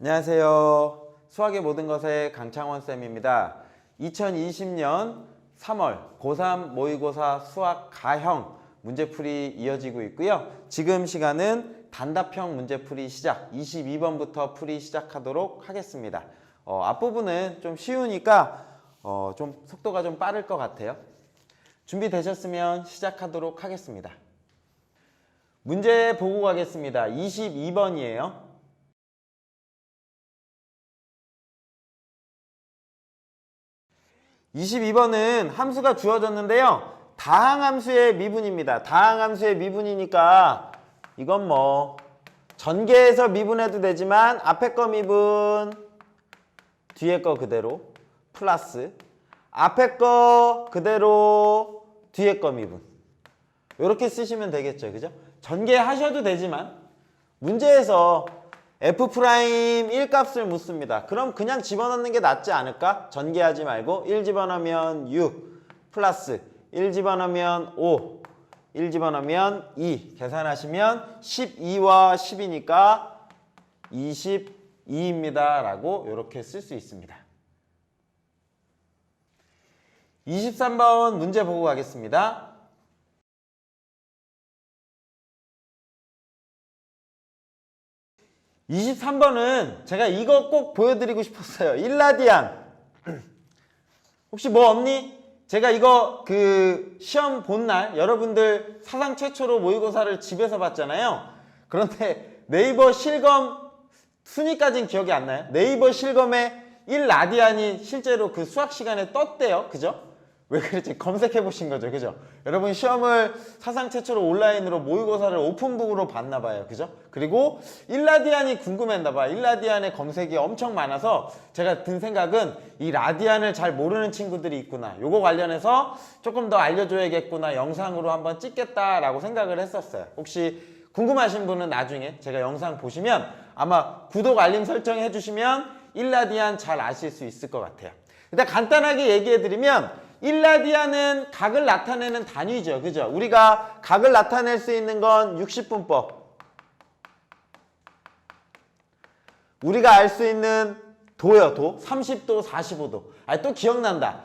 안녕하세요. 수학의 모든 것의 강창원 쌤입니다. 2020년 3월 고3 모의고사 수학 가형 문제풀이 이어지고 있고요. 지금 시간은 단답형 문제풀이 시작 22번부터 풀이 시작하도록 하겠습니다. 앞부분은 좀 쉬우니까 좀 속도가 좀 빠를 것 같아요. 준비되셨으면 시작하도록 하겠습니다. 문제 보고 가겠습니다. 22번이에요. 22번은 함수가 주어졌는데요. 다항함수의 미분입니다. 다항함수의 미분이니까 이건 뭐 전개해서 미분해도 되지만 앞에 거 미분, 뒤에 거 그대로 플러스 앞에 거 그대로 뒤에 거 미분 이렇게 쓰시면 되겠죠. 그죠? 전개하셔도 되지만 문제에서 F'1 값을 묻습니다. 그럼 그냥 집어넣는 게 낫지 않을까? 전개하지 말고 1 집어넣으면 6 플러스 1 집어넣으면 5 1 집어넣으면 2 계산하시면 12와 10이니까 22입니다 라고 이렇게 쓸 수 있습니다. 23번 문제 보고 가겠습니다. 23번은 제가 이거 꼭 보여드리고 싶었어요. 일라디안. 혹시 뭐 없니? 제가 이거 시험 본 날 여러분들 사상 최초로 모의고사를 집에서 봤잖아요. 그런데 네이버 실검 순위까지는 기억이 안 나요. 네이버 실검에 1라디안이 실제로 그 수학 시간에 떴대요. 그죠? 왜 그랬지? 검색해 보신 거죠. 그죠? 여러분 시험을 사상 최초로 온라인으로 모의고사를 오픈북으로 봤나 봐요. 그죠? 그리고 1라디안이 궁금했나 봐요. 1라디안의 검색이 엄청 많아서 제가 든 생각은 이 라디안을 잘 모르는 친구들이 있구나. 요거 관련해서 조금 더 알려줘야겠구나. 영상으로 한번 찍겠다라고 생각을 했었어요. 혹시 궁금하신 분은 나중에 제가 영상 보시면 아마 구독 알림 설정 해주시면 1라디안 잘 아실 수 있을 것 같아요. 일단 간단하게 얘기해드리면 1라디안은 각을 나타내는 단위죠. 그죠? 우리가 각을 나타낼 수 있는 건 60분법. 우리가 알 수 있는 도요. 도. 30도, 45도. 또 기억난다.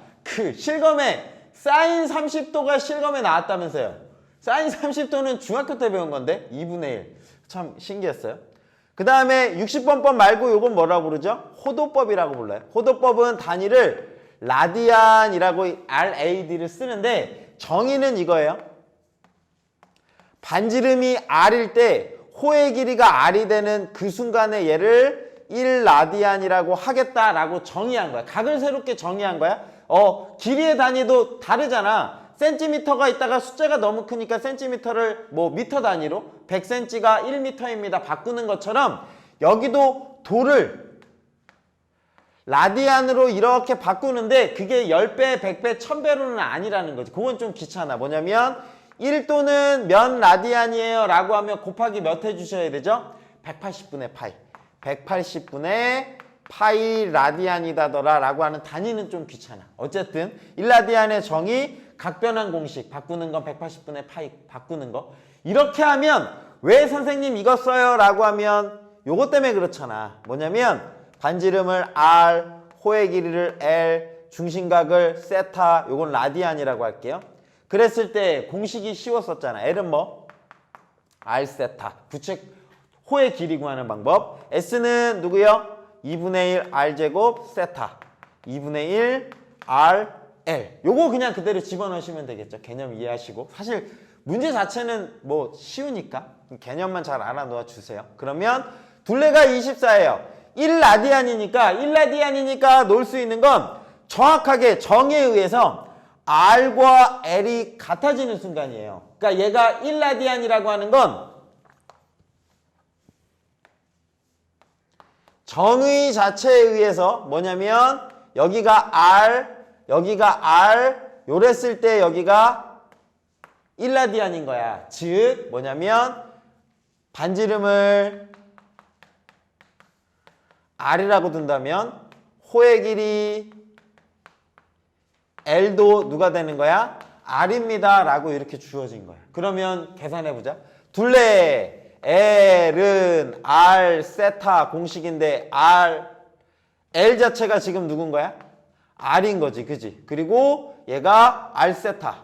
실검에 사인 30도가 실검에 나왔다면서요. 사인 30도는 중학교 때 배운 건데 2분의 1. 참 신기했어요. 그 다음에 60번법 말고 이건 뭐라고 부르죠? 호도법이라고 불러요. 호도법은 단위를 라디안이라고 RAD를 쓰는데 정의는 이거예요. 반지름이 R일 때 호의 길이가 R이 되는 그 순간에 얘를 1라디안이라고 하겠다라고 정의한 거야. 각을 새롭게 정의한 거야. 길이의 단위도 다르잖아. 센티미터가 있다가 숫자가 너무 크니까 센티미터를 뭐 미터 단위로 100cm가 1m입니다. 바꾸는 것처럼 여기도 도를 라디안으로 이렇게 바꾸는데 그게 10배, 100배, 1000배로는 아니라는 거지. 그건 좀 귀찮아. 뭐냐면 1도는 몇 라디안이에요 라고 하면 곱하기 몇 해주셔야 되죠? 180분의 파이. 180분의 파이 라디안이다더라 라고 하는 단위는 좀 귀찮아. 어쨌든 1라디안의 정의, 각변환 공식 바꾸는 건 180분의 파이 바꾸는 거. 이렇게 하면 왜 선생님 이거 써요? 라고 하면 요거 때문에 그렇잖아. 뭐냐면 반지름을 R, 호의 길이를 L, 중심각을 세타, 요건 라디안이라고 할게요. 그랬을 때 공식이 쉬웠었잖아. L은 뭐? R 세타. 부책 호의 길이 구하는 방법. S는 누구요? 2분의 1 R제곱 세타. 2분의 1 R, L. 요거 그냥 그대로 집어넣으시면 되겠죠. 개념 이해하시고. 사실 문제 자체는 뭐 쉬우니까 개념만 잘 알아놓아 주세요. 그러면 둘레가 24예요. 1라디안이니까 놓을 수 있는 건 정확하게 정의에 의해서 R과 L이 같아지는 순간이에요. 그러니까 얘가 1라디안이라고 하는 건 정의 자체에 의해서 뭐냐면 여기가 R, 요랬을 때 여기가 1라디안인 거야. 즉 뭐냐면 반지름을 R이라고 둔다면 호의 길이 L도 누가 되는 거야? R입니다 라고 이렇게 주어진 거야. 그러면 계산해보자. 둘레 L은 R 세타 공식인데 L 자체가 지금 누군 거야? R인 거지, 그지? 그리고 얘가 R 세타.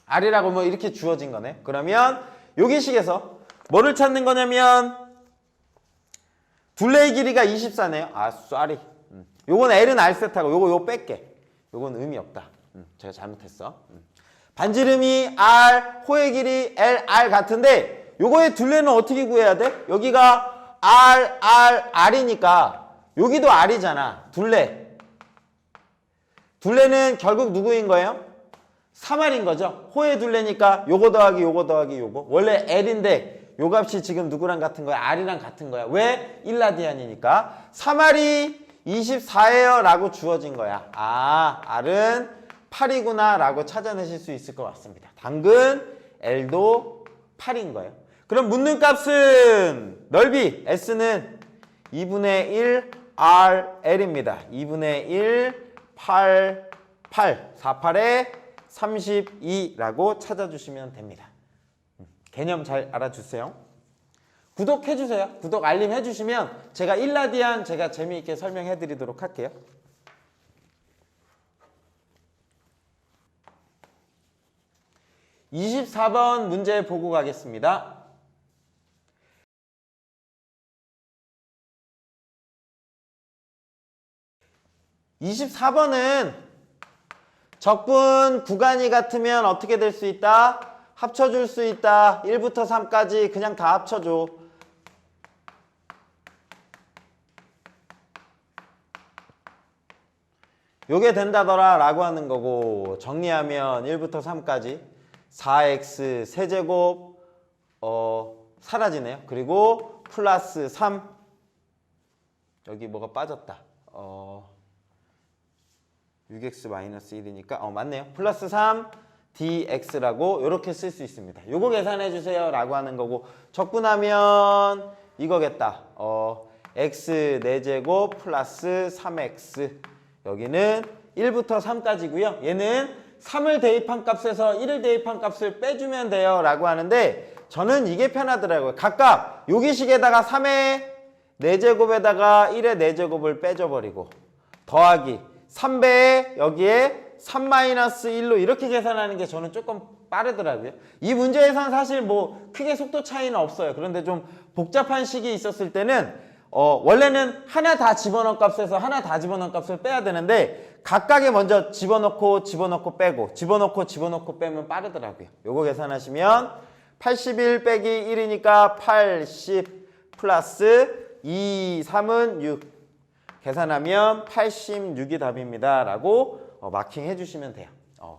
R이라고 뭐 이렇게 주어진 거네. 그러면 여기 식에서 뭐를 찾는 거냐면 둘레의 길이가 24네요. 아, 쏘리. 요건 L은 R 세타고 요거 뺄게. 요건 의미 없다. 제가 잘못했어. 반지름이 R, 호의 길이 L, R 같은데 요거의 둘레는 어떻게 구해야 돼? 여기가 R이니까 여기도 R이잖아. 둘레는 결국 누구인 거예요? 3R인 거죠. 호의 둘레니까 요거 더하기 요거 더하기 요거. 원래 L인데 요 값이 지금 누구랑 같은 거야? R이랑 같은 거야. 왜? 1라디안이니까. 3R이 24예요 라고 주어진 거야. 아, R은 8이구나 라고 찾아내실 수 있을 것 같습니다. 당근 L도 8인 거예요. 그럼 묻는 값은 넓이 S는 2분의 1 RL입니다. 2분의 1 8 48에 32라고 찾아주시면 됩니다. 개념 잘 알아주세요. 구독해주세요. 구독 알림 해주시면 제가 1라디안 제가 재미있게 설명해 드리도록 할게요. (24번) 문제 보고 가겠습니다. (24번은) 적분 구간이 같으면 어떻게 될 수 있다? 합쳐줄 수 있다. 1부터 3까지 그냥 다 합쳐줘. 요게 된다더라 라고 하는 거고, 정리하면 1부터 3까지 4x 세제곱 사라지네요. 그리고 플러스 3, 여기 뭐가 빠졌다. 6x-1이니까 맞네요. 플러스 3 dx라고 이렇게 쓸 수 있습니다. 요거 계산해 주세요 라고 하는 거고, 적분하면 이거겠다. x 4제곱 플러스 3x, 여기는 1부터 3까지고요. 얘는 3을 대입한 값에서 1을 대입한 값을 빼주면 돼요 라고 하는데, 저는 이게 편하더라고요. 각각 여기 식에다가 3의 4제곱에다가 1의 4제곱을 빼줘버리고 더하기 3배에 여기에 3-1로 이렇게 계산하는 게 저는 조금 빠르더라고요. 이 문제에선 사실 뭐 크게 속도 차이는 없어요. 그런데 좀 복잡한 식이 있었을 때는 원래는 하나 다 집어넣은 값에서 하나 다 집어넣은 값을 빼야 되는데, 각각에 먼저 집어넣고 빼고 집어넣고 빼면 빠르더라고요. 요거 계산하시면 81 빼기 1이니까 80 플러스 2, 3은 6 계산하면 86이 답입니다 라고 마킹 해주시면 돼요.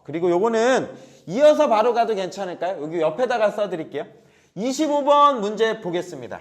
그리고 요거는 이어서 바로 가도 괜찮을까요? 여기 옆에다가 써드릴게요. 25번 문제 보겠습니다.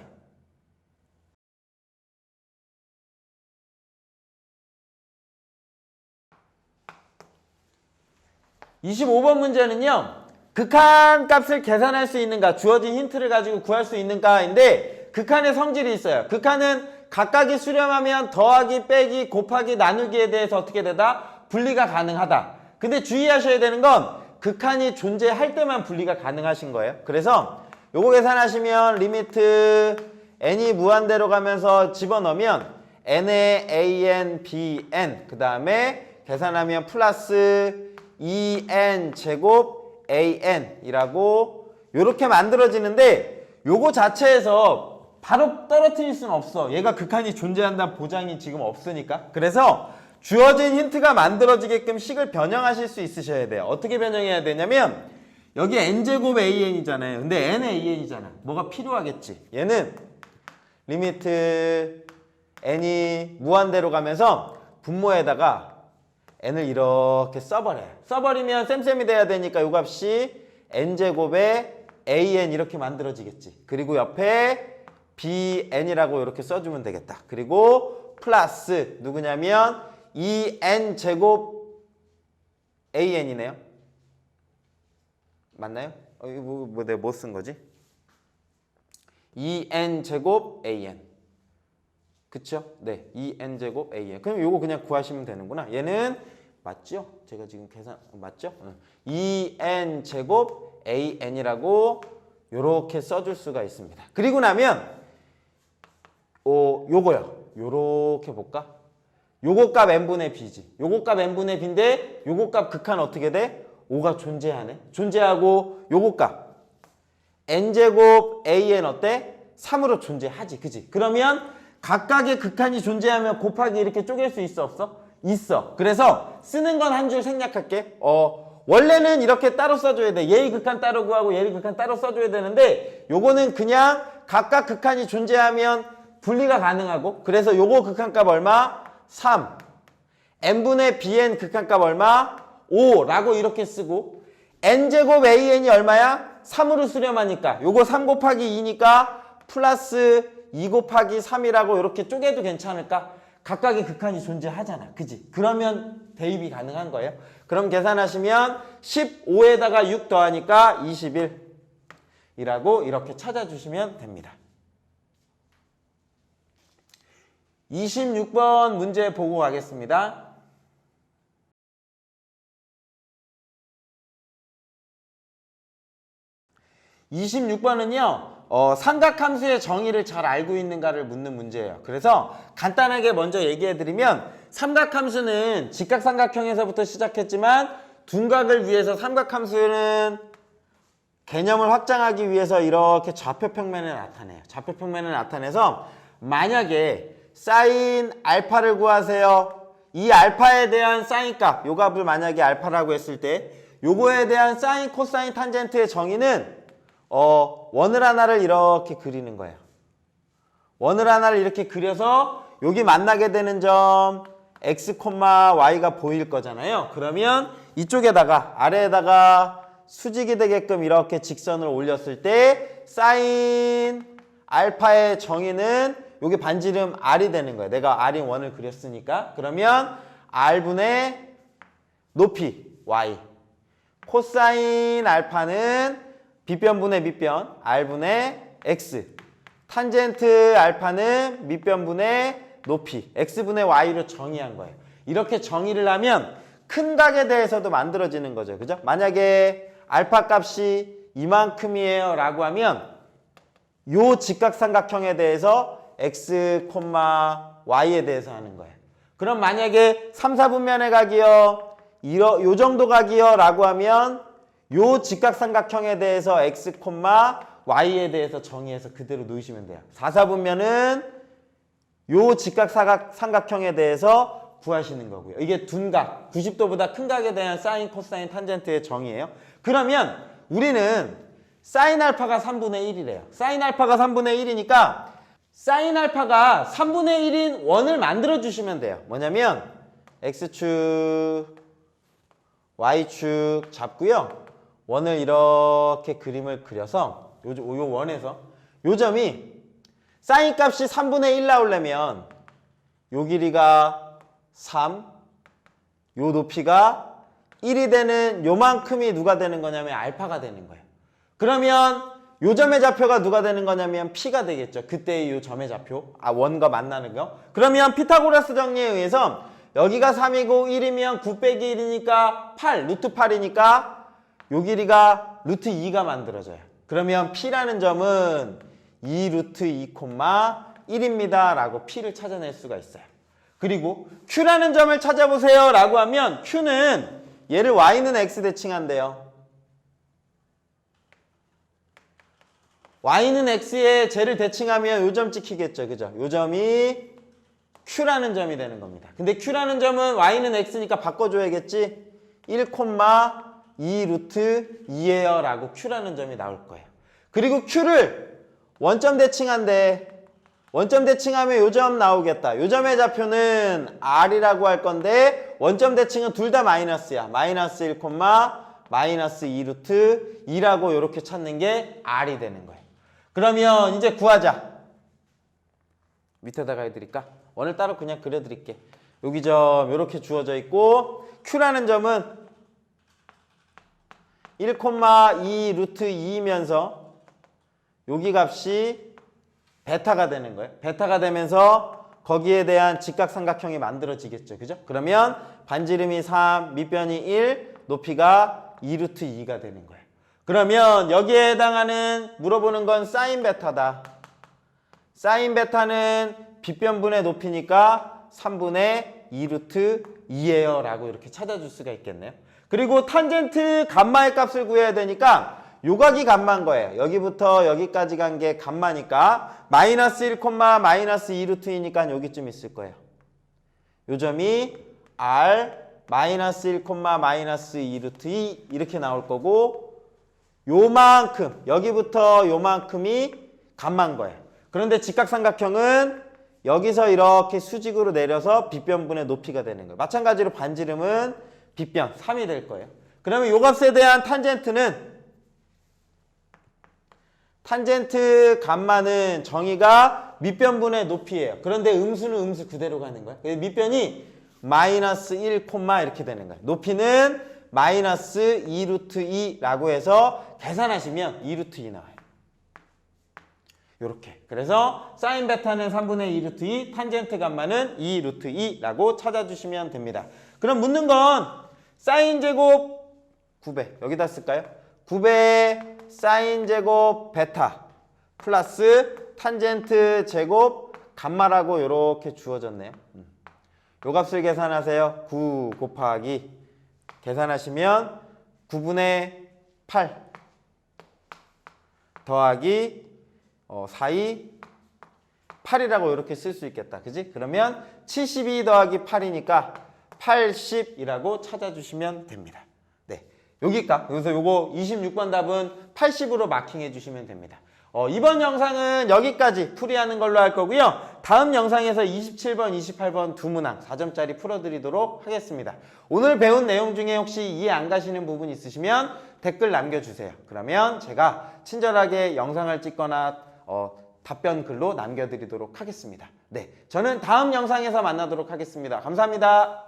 (25번) 문제는요, 극한 값을 계산할 수 있는가, 주어진 힌트를 가지고 구할 수 있는가인데, 극한의 성질이 있어요. 극한은 각각이 수렴하면 더하기, 빼기, 곱하기, 나누기에 대해서 어떻게 되다? 분리가 가능하다. 근데 주의하셔야 되는 건 극한이 존재할 때만 분리가 가능하신 거예요. 그래서 요거 계산하시면 리미트 n이 무한대로 가면서 집어넣으면 n의 an, bn, 그 다음에 계산하면 플러스 2n 제곱 an이라고 요렇게 만들어지는데, 요거 자체에서 바로 떨어뜨릴 수는 없어. 얘가 극한이 존재한다는 보장이 지금 없으니까. 그래서 주어진 힌트가 만들어지게끔 식을 변형하실 수 있으셔야 돼요. 어떻게 변형해야 되냐면, 여기 n제곱 an이잖아요. 근데 n의 an이잖아. 뭐가 필요하겠지. 얘는 리미트 n이 무한대로 가면서 분모에다가 n을 이렇게 써버려요. 써버리면 쌤쌤이 돼야 되니까 요 값이 n제곱에 an 이렇게 만들어지겠지. 그리고 옆에 bn이라고 이렇게 써주면 되겠다. 그리고 플러스 누구냐면 2n 제곱 an이네요. 맞나요? 이거 내가 뭐 쓴 거지? 2n 제곱 an. 그쵸? 네, 2n 제곱 an. 그럼 요거 그냥 구하시면 되는구나. 얘는 맞죠? 제가 지금 계산 맞죠? 2n 제곱 an이라고 요렇게 써줄 수가 있습니다. 그리고 나면 요거요. 요렇게 볼까? 요거 값 n분의 b지. 요거 값 n분의 b인데 요거 값 극한 어떻게 돼? 5가 존재하네. 존재하고 요거 값 n제곱 an 어때? 3으로 존재하지. 그지? 그러면 각각의 극한이 존재하면 곱하기 이렇게 쪼갤 수 있어 없어? 있어. 그래서 쓰는 건 한 줄 생략할게. 원래는 이렇게 따로 써줘야 돼. 얘의 극한 따로 구하고 얘의 극한 따로 써줘야 되는데 요거는 그냥 각각 극한이 존재하면 분리가 가능하고 그래서 요거 극한값 얼마? 3. n분의 bn 극한값 얼마? 5라고 이렇게 쓰고 n제곱 an이 얼마야? 3으로 수렴하니까 요거 3 곱하기 2니까 플러스 2 곱하기 3이라고 이렇게 쪼개도 괜찮을까? 각각의 극한이 존재하잖아. 그지? 그러면 대입이 가능한 거예요. 그럼 계산하시면 15에다가 6 더하니까 21이라고 이렇게 찾아주시면 됩니다. 26번 문제 보고 가겠습니다. 26번은요. 삼각함수의 정의를 잘 알고 있는가를 묻는 문제예요. 그래서 간단하게 먼저 얘기해드리면 삼각함수는 직각삼각형에서부터 시작했지만 둔각을 위해서 삼각함수는 개념을 확장하기 위해서 이렇게 좌표평면을 나타내요. 좌표평면을 나타내서 만약에 사인 알파를 구하세요. 이 알파에 대한 사인 값, 요 값을 만약에 알파라고 했을 때 요거에 대한 사인, 코사인, 탄젠트의 정의는 원을 하나를 이렇게 그리는 거예요. 원을 하나를 이렇게 그려서 여기 만나게 되는 점 x, y가 보일 거잖아요. 그러면 이쪽에다가 아래에다가 수직이 되게끔 이렇게 직선을 올렸을 때 사인 알파의 정의는 여기 반지름 r이 되는 거예요. 내가 r인 원을 그렸으니까. 그러면 r분의 높이 y 코사인 알파는 빗변분의 밑변 r분의 x 탄젠트 알파는 밑변분의 높이 x분의 y로 정의한 거예요. 이렇게 정의를 하면 큰 각에 대해서도 만들어지는 거죠. 그죠? 만약에 알파 값이 이만큼이에요 라고 하면 요 직각삼각형에 대해서 x, y에 대해서 하는 거예요. 그럼 만약에 3, 4분면의 각이요 요 정도 각이요 라고 하면 요 직각삼각형에 대해서 x, y에 대해서 정의해서 그대로 놓으시면 돼요. 4, 4분면은 요 직각삼각형에 대해서 구하시는 거고요. 이게 둔각, 90도보다 큰 각에 대한 사인, 코사인, 탄젠트의 정의예요. 그러면 우리는 사인 알파가 3분의 1이래요. 사인 알파가 3분의 1이니까 사인 알파가 3분의 1인 원을 만들어 주시면 돼요. 뭐냐면 x축, y축 잡고요. 원을 이렇게 그림을 그려서 요 원에서 요 점이 사인 값이 3분의 1 나오려면 요 길이가 3, 요 높이가 1이 되는 요만큼이 누가 되는 거냐면 알파가 되는 거예요. 그러면 요 점의 좌표가 누가 되는 거냐면 P가 되겠죠. 그때의 요 점의 좌표, 원과 만나는 거. 그러면 피타고라스 정리에 의해서 여기가 3이고 1이면 9 빼기 1이니까 8, 루트 8이니까 요 길이가 루트 2가 만들어져요. 그러면 P라는 점은 2 루트 2, 1입니다 라고 P를 찾아낼 수가 있어요. 그리고 Q라는 점을 찾아보세요 라고 하면 Q는 얘를 Y는 X 대칭한대요. Y는 X에 쟤를 대칭하면 요 점 찍히겠죠. 그죠? 요 점이 Q라는 점이 되는 겁니다. 근데 Q라는 점은 Y는 X니까 바꿔줘야겠지? 1, 2 루트 2예요 라고 Q라는 점이 나올 거예요. 그리고 Q를 원점 대칭한데 원점 대칭하면 요 점 나오겠다. 요 점의 좌표는 R이라고 할 건데 원점 대칭은 둘 다 마이너스야. 마이너스 1, 마이너스 2 루트 2라고 이렇게 찾는 게 R이 되는 거예요. 그러면 이제 구하자. 밑에다가 해드릴까? 원을 따로 그냥 그려드릴게. 여기 점 이렇게 주어져 있고 Q라는 점은 1, 2 루트 2이면서 여기 값이 베타가 되는 거예요. 베타가 되면서 거기에 대한 직각삼각형이 만들어지겠죠. 그죠? 그러면 반지름이 3, 밑변이 1, 높이가 2 루트 2가 되는 거예요. 그러면 여기에 해당하는 물어보는 건 사인 베타다. 사인 베타는 빗변분의 높이니까 3분의 2 루트 2예요 라고 이렇게 찾아줄 수가 있겠네요. 그리고 탄젠트 감마의 값을 구해야 되니까 요각이 감마인 거예요. 여기부터 여기까지 간 게 감마니까 마이너스 1, 마이너스 2 루트 2니까 여기쯤 있을 거예요. 요 점이 R 마이너스 1, 마이너스 2 루트 2 이렇게 나올 거고 요만큼 여기부터 요만큼이 감마인 거예요. 그런데 직각삼각형은 여기서 이렇게 수직으로 내려서 빗변분의 높이가 되는 거예요. 마찬가지로 반지름은 빗변 3이 될 거예요. 그러면 요 값에 대한 탄젠트 감마는 정의가 밑변분의 높이예요. 그런데 음수는 음수 그대로 가는 거예요. 밑변이 마이너스 1, 이렇게 되는 거예요. 높이는 마이너스 2 루트 2라고 해서 계산하시면 2 루트 2 나와요. 요렇게. 그래서 사인 베타는 3분의 2 루트 2, 탄젠트 감마는 2 루트 2라고 찾아주시면 됩니다. 그럼 묻는 건 사인 제곱 9배 여기다 쓸까요? 9배 사인 제곱 베타 플러스 탄젠트 제곱 감마라고 이렇게 주어졌네요. 요 값을 계산하세요. 9 곱하기 계산하시면 9분의 8 더하기 4이 8이라고 이렇게 쓸 수 있겠다. 그지? 그러면 72 더하기 8이니까 80이라고 찾아주시면 됩니다. 네, 여기까 여기서 요거 26번 답은 80으로 마킹해 주시면 됩니다. 이번 영상은 여기까지 풀이하는 걸로 할 거고요. 다음 영상에서 27번, 28번 두 문항 4점짜리 풀어드리도록 하겠습니다. 오늘 배운 내용 중에 혹시 이해 안 가시는 부분 있으시면 댓글 남겨주세요. 그러면 제가 친절하게 영상을 찍거나 답변 글로 남겨드리도록 하겠습니다. 네, 저는 다음 영상에서 만나도록 하겠습니다. 감사합니다.